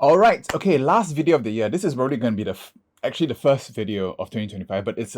All right. Okay, last video of the year. This is probably going to be actually the first video of 2025, but it's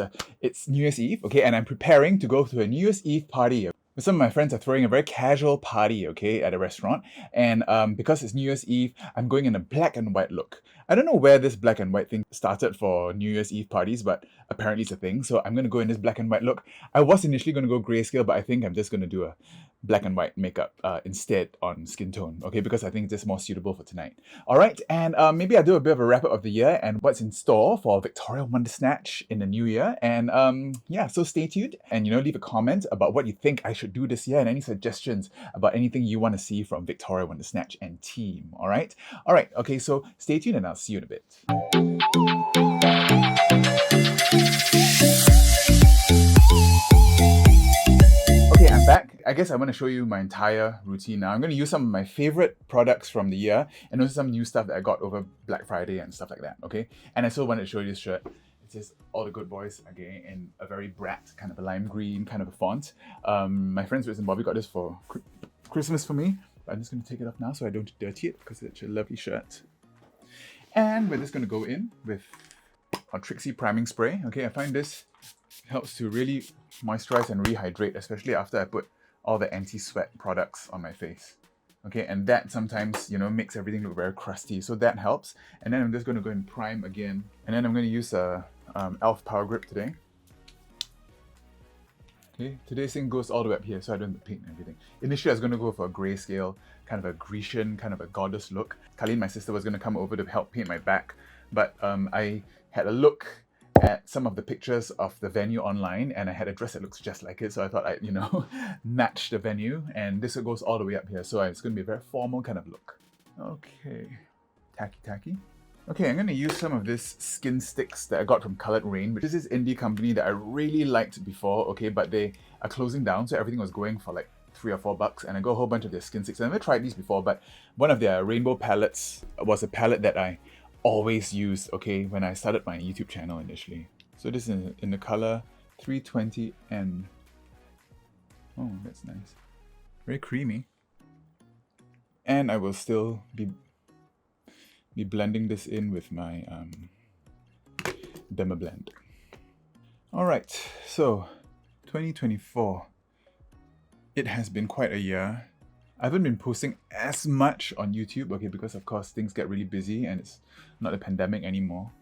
New Year's Eve, okay? And I'm preparing to go to a New Year's Eve party. Some of my friends are throwing a very casual party, okay, at a restaurant. And because it's New Year's Eve, I'm going in a black and white look. I don't know where this black and white thing started for New Year's Eve parties, but apparently it's a thing. So I'm going to go in this black and white look. I was initially going to go grayscale, but I think I'm just going to do a black and white makeup instead on skin tone, okay, because I think it's just more suitable for tonight. All right, and maybe I'll do a bit of a wrap up of the year and what's in store for Victoria Wonder Snatch in the new year. And yeah, so stay tuned and leave a comment about what you think I should do this year and any suggestions about anything you want to see from Victoria Wonder Snatch and team. All right, okay, so stay tuned and I'll see you in a bit. Okay, I'm back. I guess I want to show you my entire routine now. I'm going to use some of my favorite products from the year and also some new stuff that I got over Black Friday and stuff like that, okay? And I still wanted to show you this shirt. It says All the Good Boys, again, in a very brat, kind of a lime green kind of a font. My friends Riz and Bobby got this for Christmas for me. But I'm just going to take it off now so I don't dirty it because it's a lovely shirt. And we're just going to go in with our Trixie priming spray. Okay, I find this helps to really moisturize and rehydrate, especially after I put all the anti-sweat products on my face. Okay, and that sometimes, makes everything look very crusty, so that helps. And then I'm just going to go and prime again. And then I'm going to use a e.l.f. Power Grip today. Okay, today's thing goes all the way up here, so I don't have to paint everything. Initially, I was going to go for a grayscale, kind of a Grecian, kind of a goddess look. Colleen, my sister, was going to come over to help paint my back, but I had a look at some of the pictures of the venue online and I had a dress that looks just like it, so I thought I'd match the venue, and this goes all the way up here, so it's going to be a very formal kind of look. Okay, tacky. Okay, I'm going to use some of this skin sticks that I got from Raine, which is this indie company that I really liked before, okay, but they are closing down, so everything was going for like $3 or $4, and I got a whole bunch of their skin sticks. I've never tried these before, but one of their rainbow palettes was a palette that I always used, okay, when I started my YouTube channel initially. So this is in the color 320N. Oh, that's nice. Very creamy. And I will still be blending this in with my Dermablend. Alright, so 2024. It has been quite a year. I haven't been posting as much on YouTube, okay, because of course things get really busy and it's not a pandemic anymore.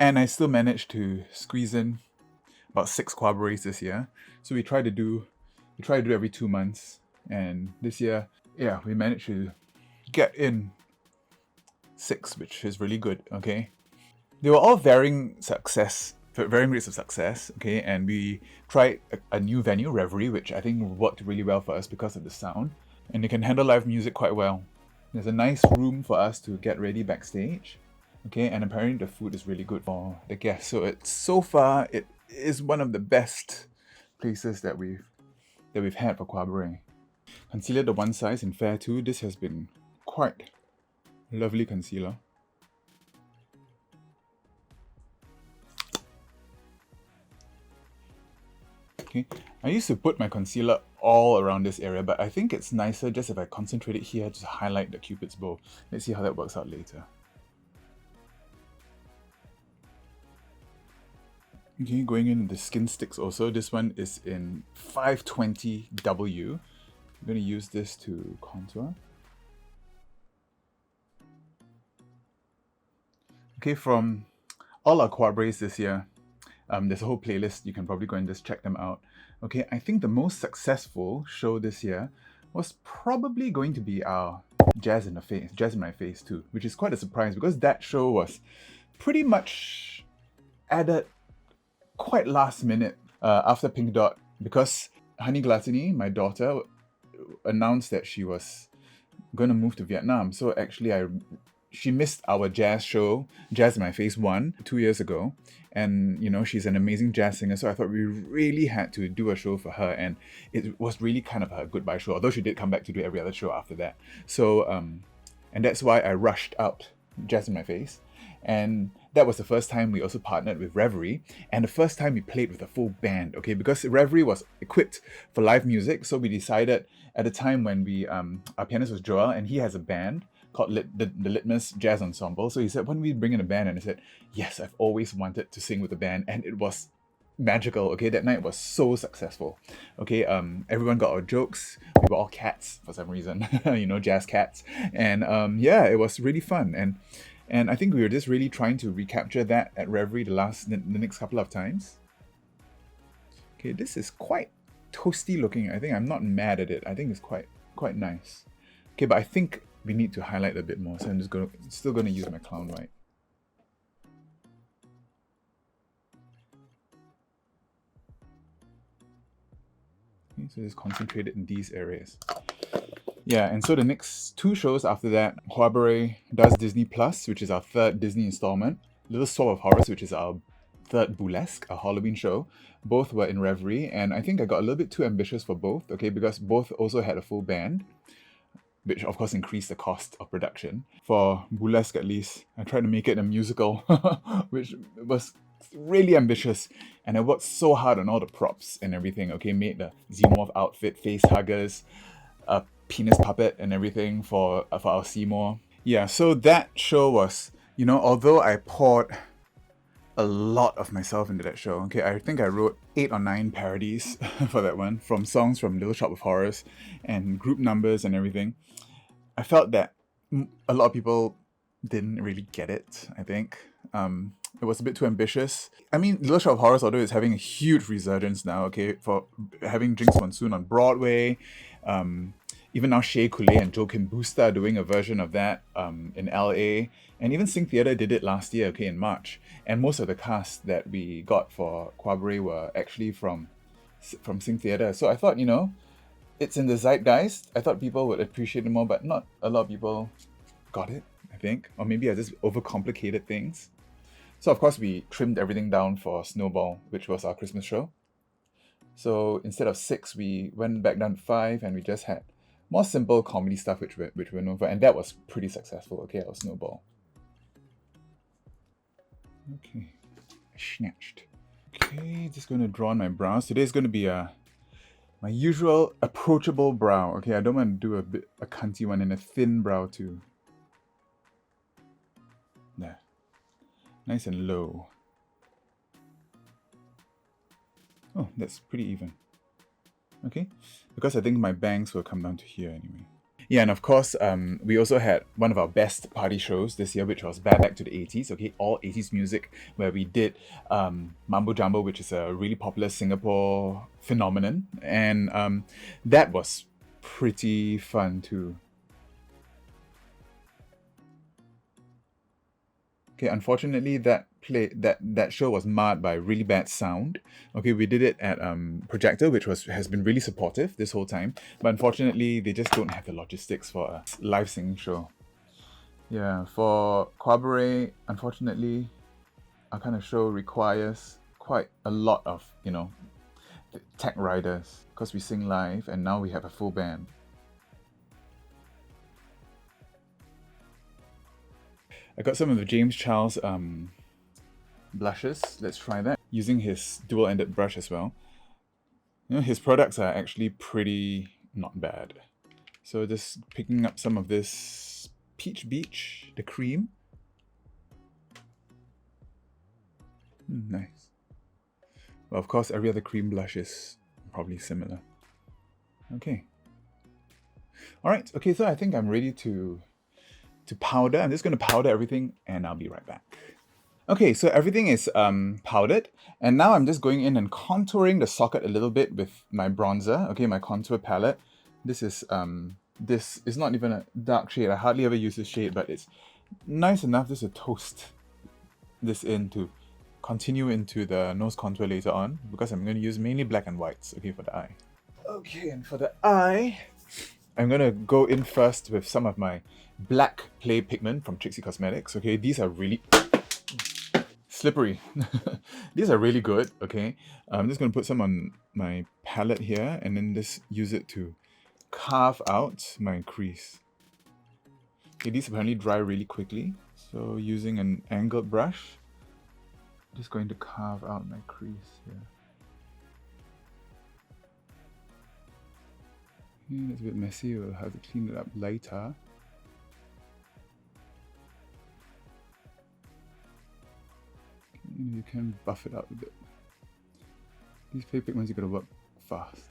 And I still managed to squeeze in about 6 Qabarets this year. So we try to do every 2 months. And this year, yeah, we managed to get in 6, which is really good, okay? They were all varying rates of success, okay? And we tried a new venue, Reverie, which I think worked really well for us because of the sound. And they can handle live music quite well. There's a nice room for us to get ready backstage. Okay, and apparently the food is really good for the guests. So so far it is one of the best places that we've had for Qabaret. Concealer the one size in Fair 2. This has been quite lovely concealer. Okay, I used to put my concealer all around this area, but I think it's nicer just if I concentrate it here to highlight the Cupid's bow. Let's see how that works out later. Okay, going in the skin sticks also. This one is in 520W. I'm going to use this to contour. Okay, from all our Qabarets this year, there's a whole playlist. You can probably go and just check them out. Okay, I think the most successful show this year was probably going to be our Jazz in My Face too, which is quite a surprise because that show was pretty much added quite last minute after Pink Dot, because Honey Gluttony, my daughter, announced that she was going to move to Vietnam. So actually she missed our jazz show, Jazz in My Face 1, 2 years ago. And, she's an amazing jazz singer, so I thought we really had to do a show for her. And it was really kind of a goodbye show, although she did come back to do every other show after that. So, and that's why I rushed out Jazz in My Face. And that was the first time we also partnered with Reverie, and the first time we played with a full band, okay? Because Reverie was equipped for live music, so we decided at the time when our pianist was Joel, and he has a band called the Litmus Jazz Ensemble. So he said, when we bring in a band, and I said, yes, I've always wanted to sing with a band, and it was magical. Okay, that night was so successful. Okay, everyone got our jokes. We were all cats for some reason, jazz cats, and yeah, it was really fun. And I think we were just really trying to recapture that at Reverie the next couple of times. Okay, this is quite toasty looking. I think I'm not mad at it. I think it's quite nice. Okay, but I think we need to highlight a bit more, so I'm still gonna use my clown white. Okay, so just concentrate it in these areas. Yeah, and so the next two shows after that, Qabarets does Disney Plus, which is our third Disney installment. Little Swap of Horrors, which is our third burlesque, a Halloween show. Both were in Reverie, and I think I got a little bit too ambitious for both, okay, because both also had a full band, which of course increased the cost of production. For burlesque, at least, I tried to make it a musical, which was really ambitious, and I worked so hard on all the props and everything, okay, made the Xenomorph outfit, face huggers, a penis puppet and everything for our Seymour. Yeah, so that show was, although I poured a lot of myself into that show, okay, I think I wrote 8 or 9 parodies for that one, from songs from Little Shop of Horrors and group numbers and everything. I felt that a lot of people didn't really get it, I think. It was a bit too ambitious. I mean, Little Shop of Horrors, although it's having a huge resurgence now, okay, for having Jinx Monsoon on Broadway, even now Shea Coulee and Joaquin Busta are doing a version of that in LA, and even Sing Theatre did it last year, okay, in March. And most of the cast that we got for Qabarets were actually from Sing Theatre. So I thought, it's in the zeitgeist. I thought people would appreciate it more, but not a lot of people got it, I think. Or maybe I just overcomplicated things. So of course we trimmed everything down for Snowball, which was our Christmas show. So instead of 6, we went back down to 5, and we just had more simple comedy stuff, which we're known for, and that was pretty successful. Okay, our Snowball. Okay, I snatched. Okay, just going to draw on my brows. Today's going to be my usual approachable brow. Okay, I don't want to do a cunty one and a thin brow too. There. Nice and low. Oh, that's pretty even. Okay, because I think my bangs will come down to here anyway. Yeah, and of course, we also had one of our best party shows this year, which was Back to the 80s, okay, all 80s music, where we did Mambo Jumbo, which is a really popular Singapore phenomenon, and that was pretty fun too. Okay, unfortunately, that show was marred by really bad sound. Okay, we did it at Projector, which has been really supportive this whole time, but unfortunately, they just don't have the logistics for a live singing show. Yeah, for Qabarets, unfortunately, our kind of show requires quite a lot of, tech riders, because we sing live, and now we have a full band. I got some of the James Charles blushes. Let's try that. Using his dual-ended brush as well. His products are actually pretty not bad. So just picking up some of this Peach Beach, the cream. Nice. Well, of course, every other cream blush is probably similar. Okay. All right. Okay, so I think I'm ready to powder. I'm just going to powder everything, and I'll be right back. Okay, so everything is powdered, and now I'm just going in and contouring the socket a little bit with my bronzer. Okay, my contour palette. This is not even a dark shade. I hardly ever use this shade, but it's nice enough just to toast this in to continue into the nose contour later on, because I'm going to use mainly black and whites, okay, for the eye. Okay, and for the eye, I'm going to go in first with some of my black clay pigment from Trixie Cosmetics. Okay, these are really slippery. These are really good, okay? I'm just going to put some on my palette here, and then just use it to carve out my crease. Okay, these apparently dry really quickly, so using an angled brush, just going to carve out my crease here. Okay, it's a bit messy, we'll have to clean it up later. You can buff it out a bit. These clay pigments, you gotta work fast.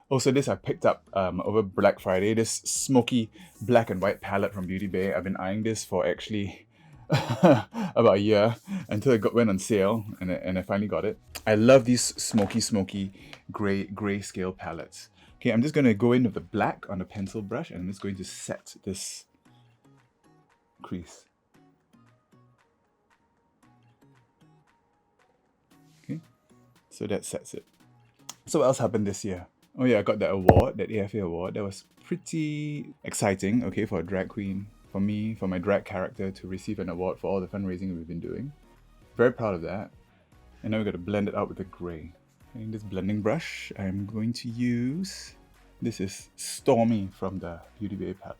Also, this I picked up over Black Friday, this smoky black and white palette from Beauty Bay. I've been eyeing this for actually about a year until it went on sale, and I finally got it. I love these smoky grayscale palettes. Okay, I'm just going to go in with the black on a pencil brush, and I'm just going to set this crease. Okay, so that sets it. So what else happened this year? Oh yeah, I got that award, that AFA award. That was pretty exciting, okay, for a drag queen. For me, for my drag character to receive an award for all the fundraising we've been doing. Very proud of that. And now we've got to blend it out with the grey. And this blending brush, I'm going to use... This is Stormy from the Beauty Bay palette.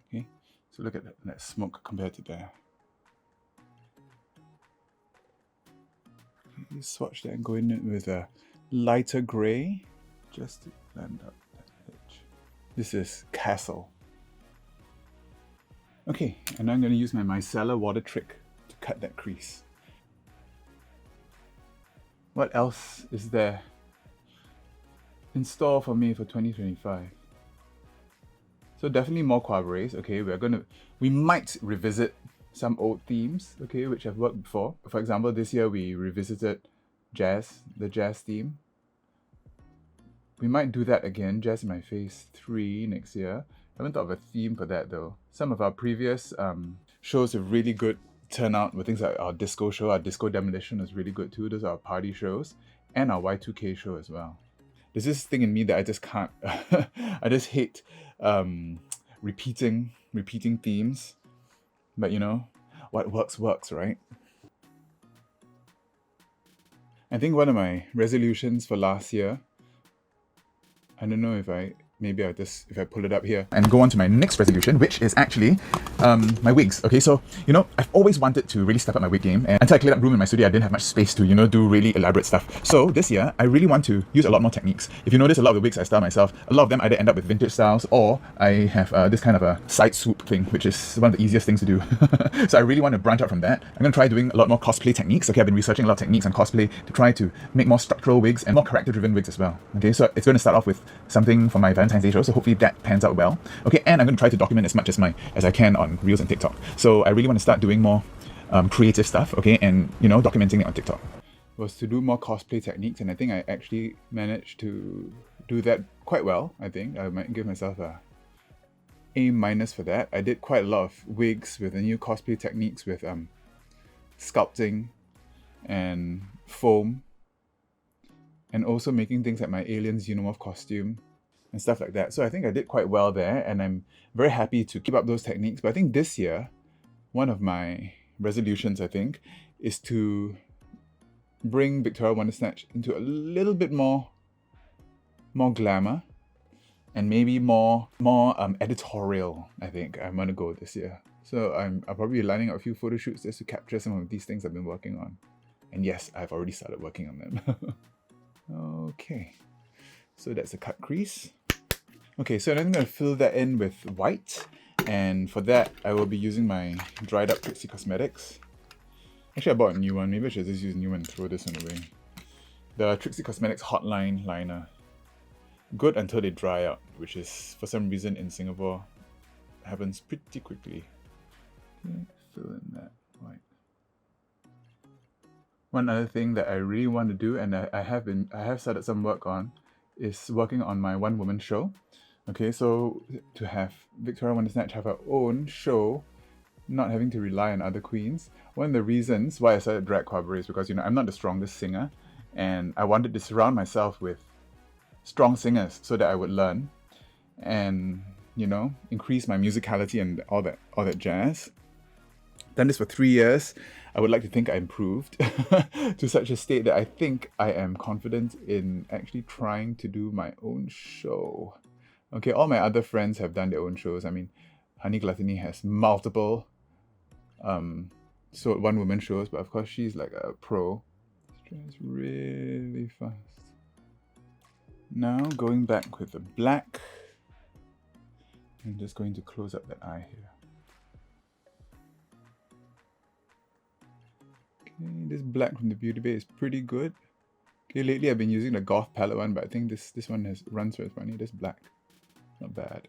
Okay, so look at that smoke compared to there. You swatch that and go in with a lighter grey just to blend up that edge. This is Castle. Okay, and now I'm going to use my micellar water trick to cut that crease. What else is there in store for me for 2025? So definitely more Qabarets. Okay, we might revisit some old themes, okay, which have worked before. For example, this year we revisited the jazz theme. We might do that again, Jazz in My Face 3 next year. I haven't thought of a theme for that though. Some of our previous shows have really good turnout with things like our disco show. Our Disco Demolition is really good too. Those are our party shows. And our Y2K show as well. There's this thing in me that I just can't, I just hate repeating themes. But you know, what works, right? I think one of my resolutions for last year, I don't know if I pull it up here and go on to my next resolution, which is actually my wigs. Okay, so you know, I've always wanted to really step up my wig game, and until I cleared up room in my studio, I didn't have much space to, you know, do really elaborate stuff. So this year, I really want to use a lot more techniques. If you notice, a lot of the wigs I style myself, a lot of them either end up with vintage styles, or I have this kind of a side swoop thing, which is one of the easiest things to do. So I really want to branch out from that. I'm going to try doing a lot more cosplay techniques. Okay, I've been researching a lot of techniques on cosplay to try to make more structural wigs and more character-driven wigs as well. Okay, so it's going to start off with something for my Valentine's Day show, so hopefully that pans out well. Okay, and I'm going to try to document as much as I can on Reels and TikTok. So I really want to start doing more creative stuff, okay, and you know, documenting it on TikTok. Was to do more cosplay techniques, and I think I actually managed to do that quite well. I think I might give myself a A- for that. I did quite a lot of wigs with the new cosplay techniques with sculpting and foam, and also making things like my Aliens Xenomorph costume and stuff like that. So I think I did quite well there, and I'm very happy to keep up those techniques. But I think this year, one of my resolutions, I think, is to bring Victoria Wonder Snatch into a little bit more glamour, and maybe more editorial. I think I'm gonna go this year. So I'll probably be lining up a few photo shoots just to capture some of these things I've been working on. And yes, I've already started working on them. Okay, so that's a cut crease. Okay, so I'm going to fill that in with white, and for that I will be using my dried up Trixie Cosmetics. Actually, I bought a new one. Maybe I should just use a new one and throw this one away. The Trixie Cosmetics Hotline Liner. Good until they dry out, which is, for some reason in Singapore, happens pretty quickly. Okay, fill in that white. One other thing that I really want to do, and I have started some work on, is working on my one-woman show. Okay, so to have Victoria Wonder Snatch have her own show, not having to rely on other queens. One of the reasons why I started drag Qabarets is because, you know, I'm not the strongest singer, and I wanted to surround myself with strong singers so that I would learn and, you know, increase my musicality and all that jazz. Done this for 3 years. I would like to think I improved to such a state that I think I am confident in actually trying to do my own show. Okay, all my other friends have done their own shows. I mean, Honey Gluttony has multiple one-woman shows, but of course she's like a pro. It's really fast. Now going back with the black. I'm just going to close up that eye here. Okay, this black from the Beauty Bay is pretty good. Okay, lately I've been using the Goth palette one, but I think this one runs very funny. This black, not bad.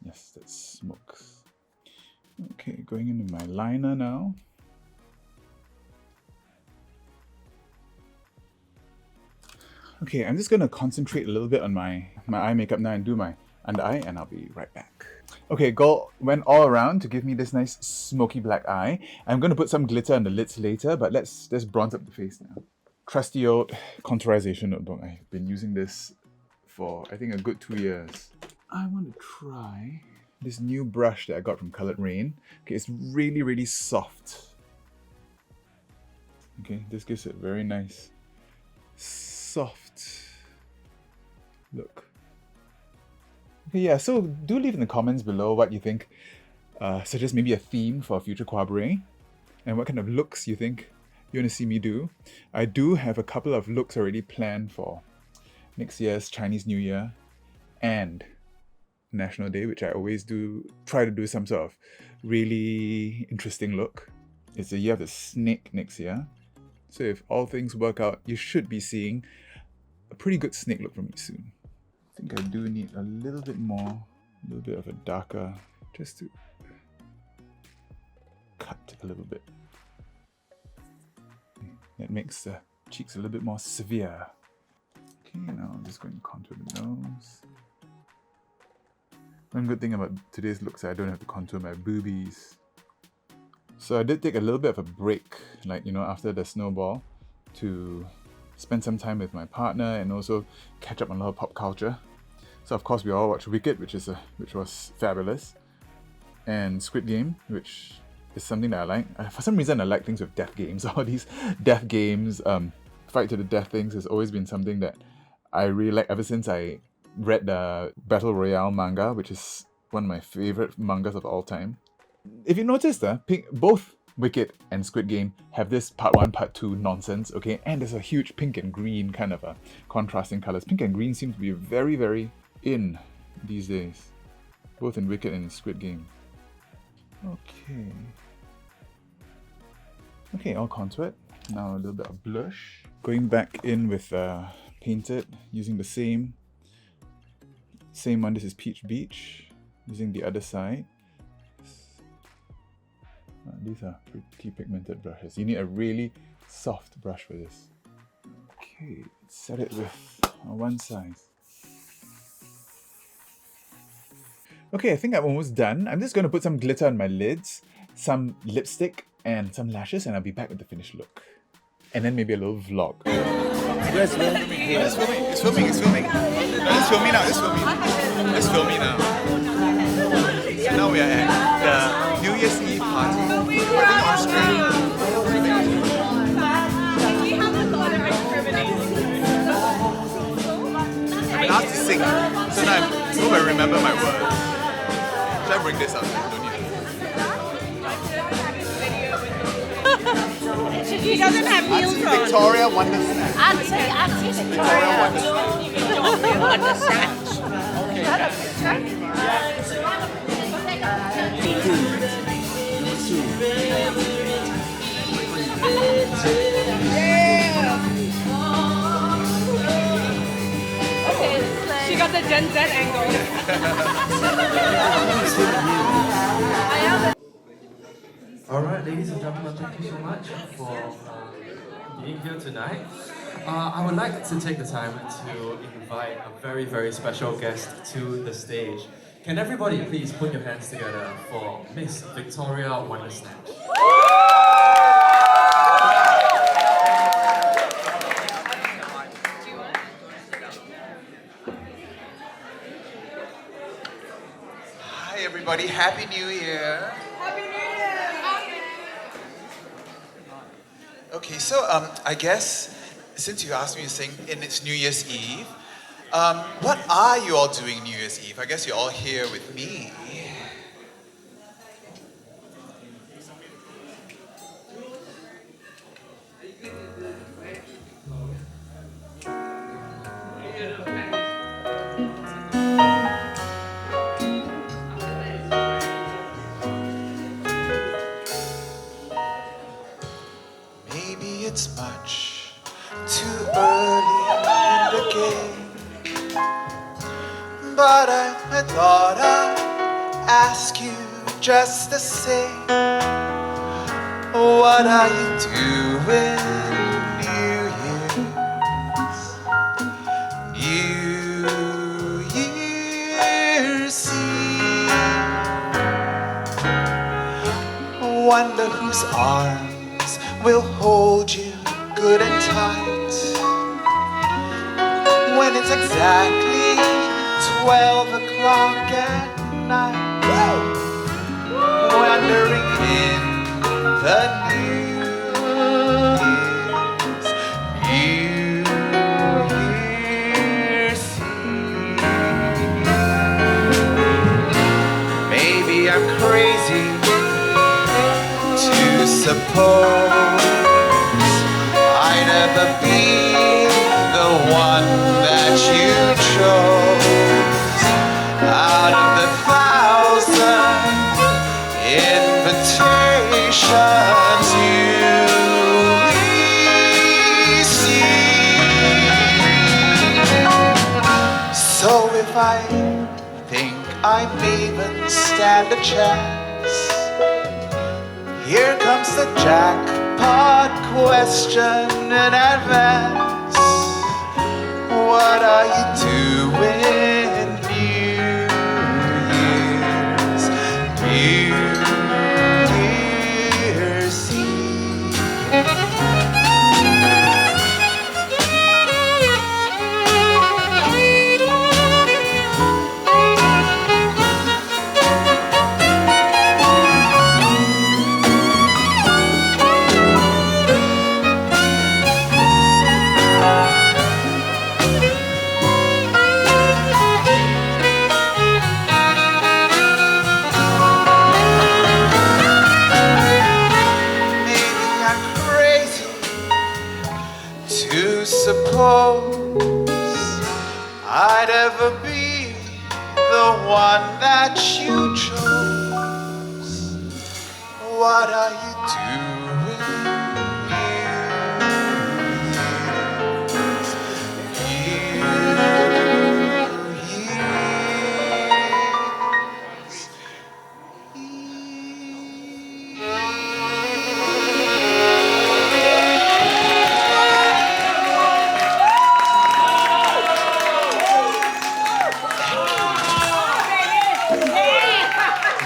Yes, that smokes. Okay, going into my liner now. Okay, I'm just gonna concentrate a little bit on my eye makeup now and do my under eye, and I'll be right back. Okay, gold went all around to give me this nice smoky black eye. I'm gonna put some glitter on the lids later, but let's bronze up the face now. Trusty old contourization notebook. I've been using this for I think a good 2 years. I want to try this new brush that I got from Raine. Okay, it's really, really soft. Okay, this gives it very nice soft look. Okay, yeah, so do leave in the comments below what you think, such as maybe a theme for a future Qabaret, and what kind of looks you think you want to see me do. I do have a couple of looks already planned for next year's Chinese New Year and National Day, which I always try to do some sort of really interesting look. It's the year of the snake next year. So if all things work out, you should be seeing a pretty good snake look from me soon. I think I do need a little bit more, a little bit of a darker, just to cut a little bit. That makes the cheeks a little bit more severe. Okay, now I'm just going to contour the nose. One good thing about today's looks is I don't have to contour my boobies. So I did take a little bit of a break, like, you know, after the snowball, to spend some time with my partner and also catch up on a lot of pop culture. So of course we all watched Wicked, which was fabulous, and Squid Game, which is something that I like. For some reason I like things with death games. All these death games, fight to the death things has always been something that I really like ever since I read the Battle Royale manga, which is one of my favorite mangas of all time. If you noticed, both Wicked and Squid Game have this part 1, part 2 nonsense, okay? And there's a huge pink and green kind of a contrasting colors. Pink and green seem to be very, very in these days, both in Wicked and in Squid Game. Okay. Okay, I'll contour it. Now a little bit of blush. Going back in with painted, using the same one. This is Peach Beach. Using the other side. These are pretty pigmented brushes. You need a really soft brush for this. Okay, set it with one side. Okay, I think I'm almost done. I'm just going to put some glitter on my lids, some lipstick, and some lashes, and I'll be back with the finished look. And then maybe a little vlog. Yes, man. It's filming. It's filming. It's filming. It's filming now. It's filming. It's filming now. So now we are at the New Year's Eve party. I think on stream. I've been asked to sing, so now I hope I remember my words. Should I bring this up? Don't need it. He doesn't have heels on. Victoria Wonder Snatch. Auntie Victoria Wonder Snatch. She got the Gen Z angle. Alright, ladies and gentlemen, thank you so much for being here tonight. I would like to take the time to invite a very, very special guest to the stage. Can everybody please put your hands together for Miss Victoria Wonder Snatch? Hi everybody, Happy New Year. Happy New Year! Okay, so I guess since you asked me to sing and it's New Year's Eve, what are you all doing New Year's Eve? I guess you're all here with me. too early in the game. But I thought I'd ask you just the same. What are you doing New Year's Eve? Wonder whose arms will hold you good and tight when it's exactly 12 o'clock at night. Wandering in the New Year's Eve. Maybe I'm crazy to suppose I'd ever be the one that you chose out of the thousand invitations you receive. So if I think I may even stand a chance, here comes the jackpot question in advance. What are you doing New Year's Eve? Suppose I'd ever be the one that you chose. What are you doing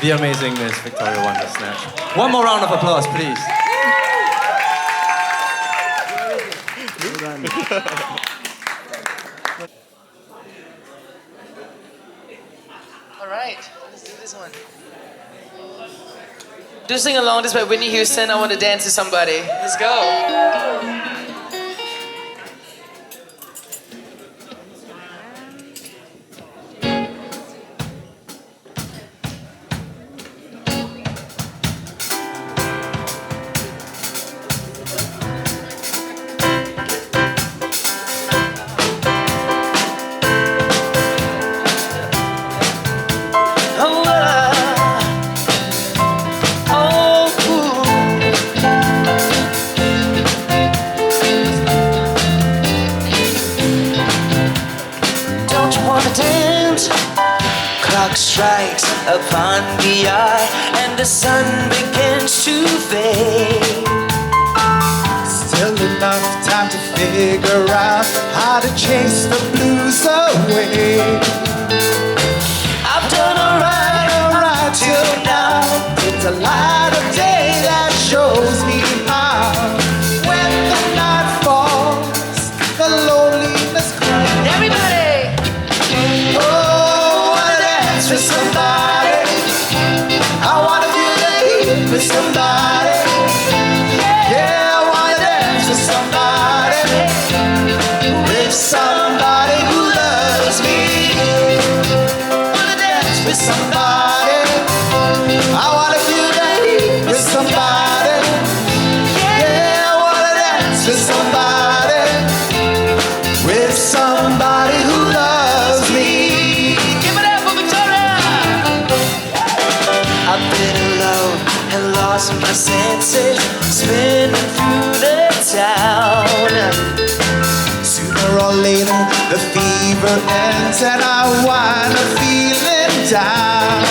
The amazing Miss Victoria Wondersnatch. One more round of applause, please. All right, let's do this one. Do sing along. This by Whitney Houston. I want to dance to somebody. Let's go. Strikes upon the eye and the sun begins to fade. Still enough time to figure out how to chase the blues away. I've done alright till now. It's a light of day that shows me how. When the night falls, the loneliness comes. Everybody! For somebody, I wanna be late with somebody. Yeah, I wanna dance with somebody who loves me. the fever ends and I wind up feeling down.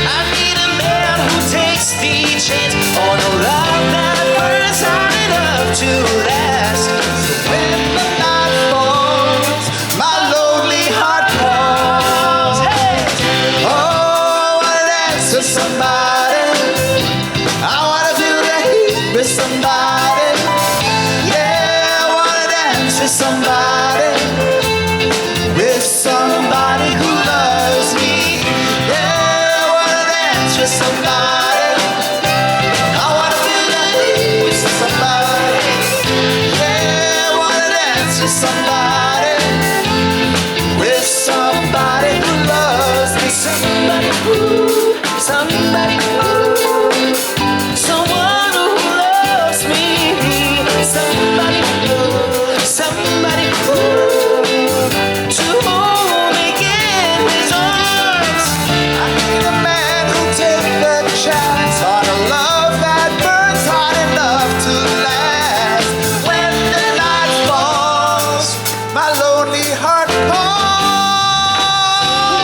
I need a man who takes the chance on a love that burns hot enough to last. So when the night falls, my lonely heart calls. Hey! Oh, I wanna dance with somebody. I wanna feel the heat with somebody. Yeah, I wanna dance with somebody. With somebody who loves me. Yeah, I wanna dance with somebody. I wanna feel the heat with somebody. Yeah, I wanna dance with somebody. With somebody who loves me. Somebody who, somebody who, someone who loves me. Somebody who, somebody who, to hold me in his arms. I need a man who'll take the chance on a love that burns hot enough to last. When the night falls, my lonely heart calls.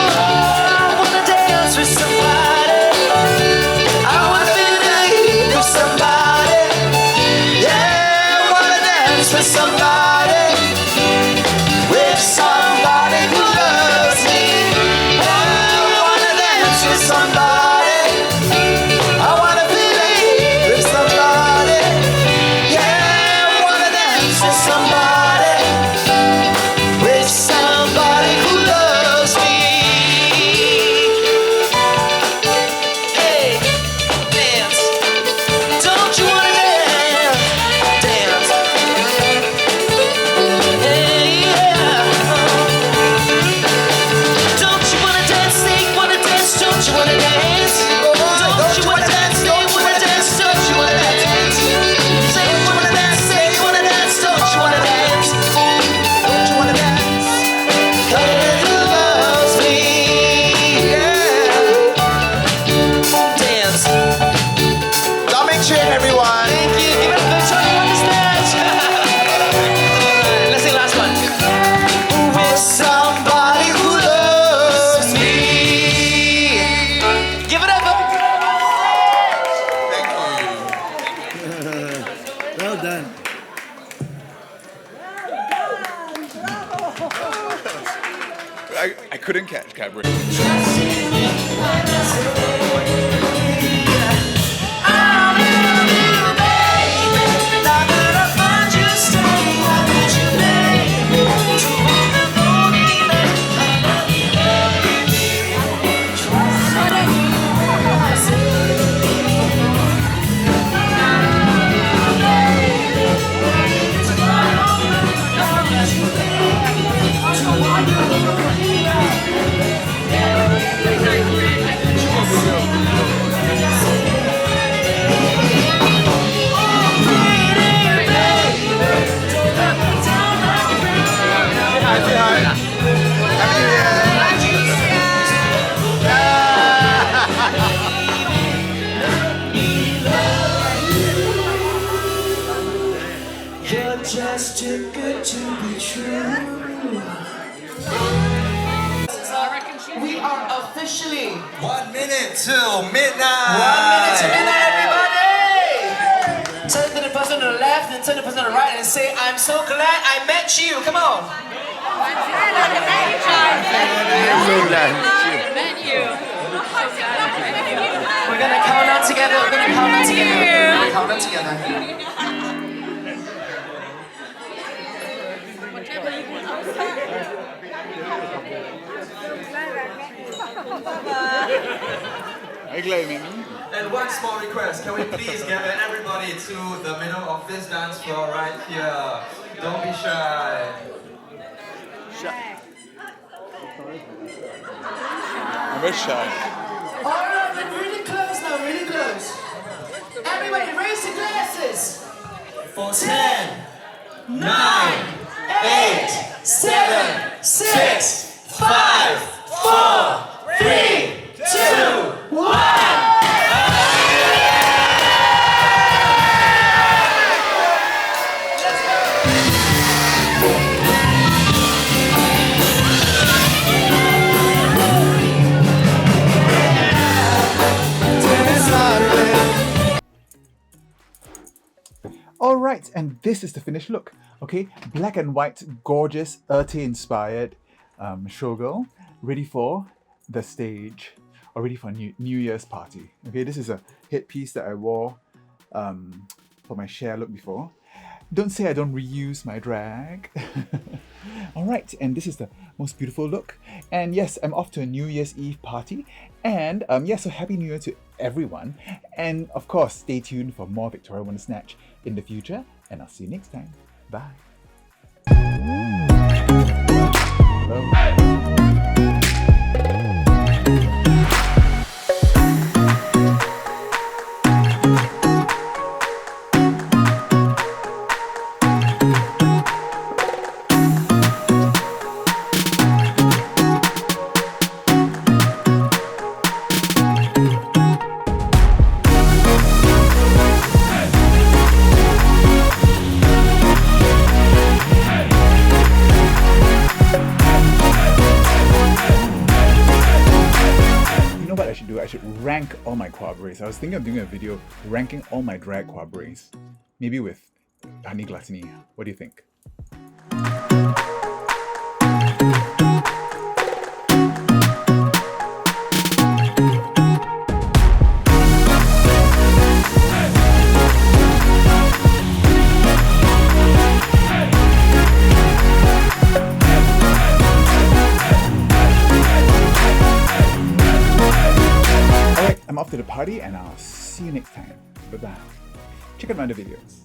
I wanna dance with somebody. I wanna feel the heat with somebody. Yeah, I wanna dance with somebody. With somebody who loves me. Yeah, I wanna dance with somebody. I wanna feel the heat with somebody. Yeah, I wanna dance with somebody. With somebody who loves me. Hey, dance. Don't you wanna dance? Dance. Hey, yeah. Don't you wanna dance? Say you wanna dance. Don't you wanna dance? Don't you wanna dance? Say you wanna dance. Don't you wanna dance? Say you wanna dance. Say you wanna dance. Don't you wanna dance? Don't you wanna dance? 'Cause he loves me. Yeah. Dance. Dominic Chin, everyone. Thank you. Give it up for Johnny on the stage. Alright, let's sing last one. With somebody who loves me. Give it up. Thank you. Well done. I couldn't catch Cabaret. You're just too good to be true. We are officially 1 minute till midnight. 1 minute to midnight, everybody! Turn to the person on the left and turn to the person on the right and say, I'm so glad I met you. Come on. We're gonna count down together. We're gonna count down together. We're gonna count down together. Are you claiming? And one small request, can we please gather everybody to the middle of this dance floor right here? Don't be shy. I'm very shy. Alright, we're really close now, really close. Everybody raise your glasses. For 10, 9, 8, 7, 6, 5, 4, 3, 2, 1. right, and this is the finished look. Okay, black and white, gorgeous, Erte-inspired showgirl, ready for the stage, or ready for New Year's party. Okay, this is a headpiece that I wore for my share look before. Don't say I don't reuse my drag. Alright, and this is the most beautiful look. And yes, I'm off to a New Year's Eve party. And yeah, so Happy New Year to everyone. And of course, stay tuned for more Victoria Wonder Snatch in the future. And I'll see you next time. Bye. Hello. I should rank all my Qabarets. I was thinking of doing a video ranking all my drag Qabarets. Maybe with Honey Gluttony. What do you think? I'm off to the party and I'll see you next time. Bye-bye. Check out my other videos.